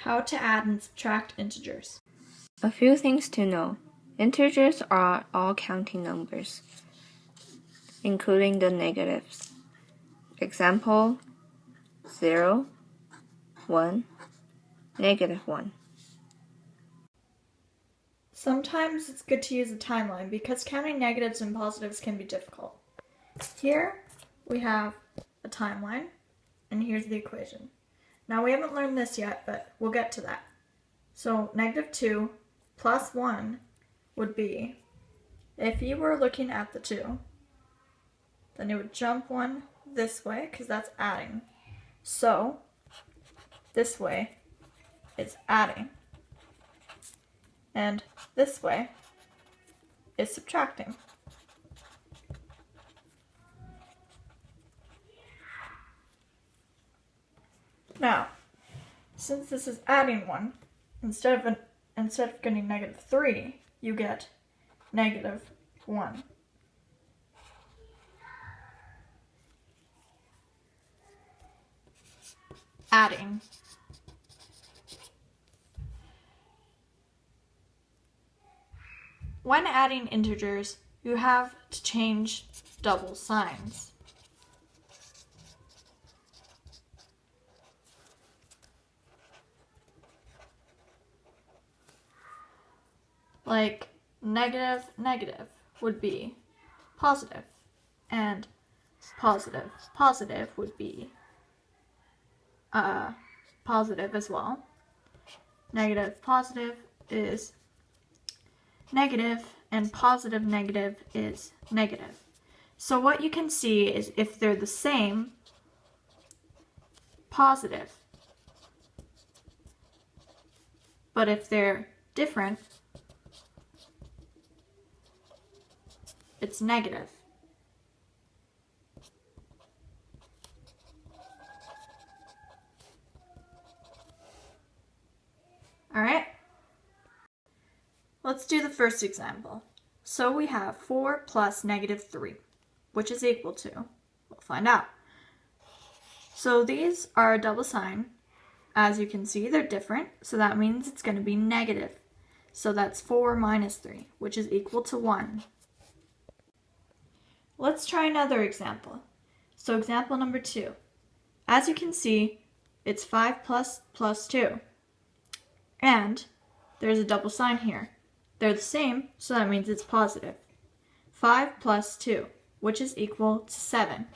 How to add and subtract integers. A few things to know. Integers are all counting numbers, including the negatives. Example, 0, 1, -1. Sometimes it's good to use a timeline because counting negatives and positives can be difficult. Here we have a timeline, and here's the equation. Now we haven't learned this yet, but we'll get to that. So -2 plus 1 would be, if you were looking at the 2, then you would jump 1 this way because that's adding. So this way is adding. And this way is subtracting. Now, since this is adding 1, instead of getting -3, you get -1. Adding. When adding integers, you have to change double signs. Like negative would be positive, and positive would be positive as well. Positive is negative, and negative is negative. So what you can see is if they're the same, positive. But if they're different, it's negative. All right? Let's do the first example. So we have 4 plus -3, which is equal to, we'll find out. So these are a double sign. As you can see, they're different, so that means it's going to be negative. So that's 4 minus 3, which is equal to 1. Let's try another example. So example number 2. As you can see, it's 5 plus 2. And there's a double sign here. They're the same, so that means it's positive. 5 plus 2, which is equal to 7.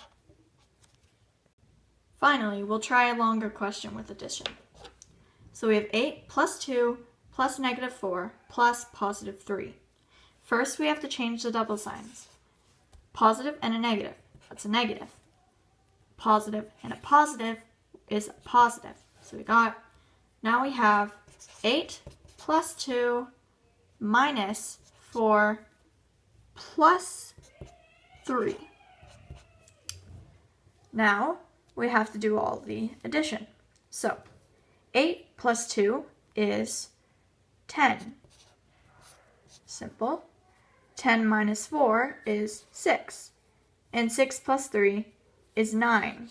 Finally, we'll try a longer question with addition. So we have 8 plus 2 plus -4 plus +3. First, we have to change the double signs. Positive and a negative, that's a negative. Positive and a positive is a positive. So now we have 8 plus 2 minus 4 plus 3. Now we have to do all the addition. So 8 plus 2 is 10. Simple. 10 minus 4 is 6. And 6 plus 3 is 9.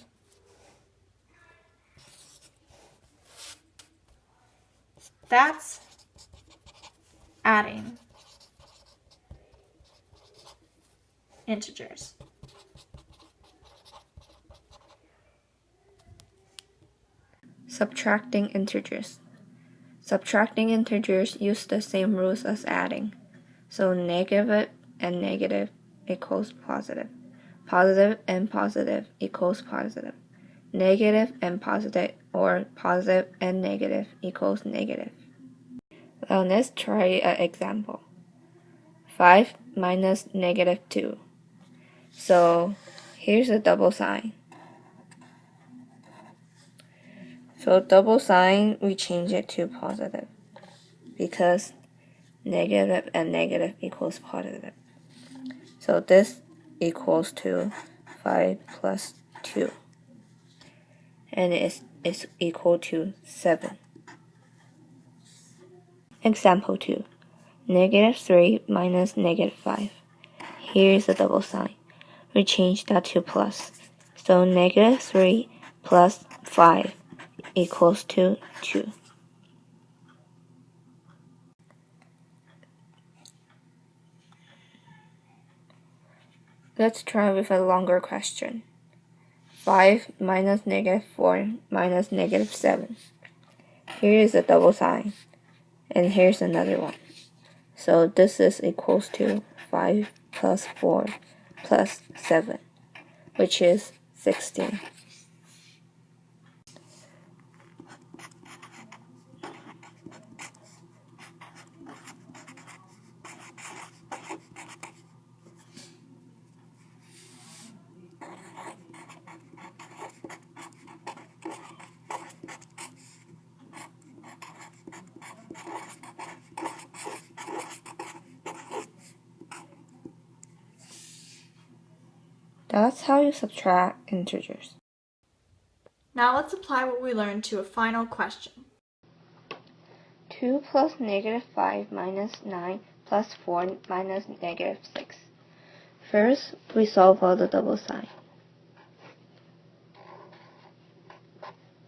That's adding integers. Subtracting integers. Subtracting integers use the same rules as adding. So negative and negative equals positive. Positive and positive equals positive. Negative and positive, or positive and negative equals negative. Now let's try an example. 5 minus -2. So here's a double sign. So double sign, we change it to positive because negative and negative equals positive. So this equals to 5 plus 2. And it's equal to 7. Example 2. -3 minus -5. Here's a double sign. We change that to plus. So -3 plus 5 equals to 2. Let's try with a longer question. 5 minus negative 4 minus negative 7. Here is a double sign, and here's another one. So this is equals to 5 plus 4 plus 7, which is 16. That's how you subtract integers. Now let's apply what we learned to a final question. 2 plus negative 5 minus 9 plus 4 minus negative 6. First, we solve all the double sign.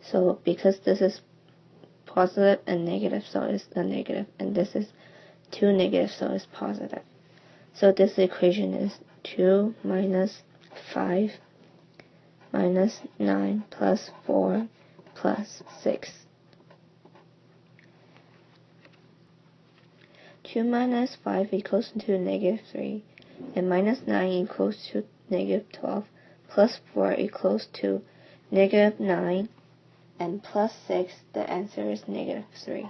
So because this is positive and negative, so it's a negative, and this is 2 negative, so it's positive. So this equation is 2 minus 5 minus 9 plus 4 plus 6. 2 minus 5 equals to negative 3, and minus 9 equals to negative 12, plus 4 equals to negative 9, and plus 6, the answer is negative 3.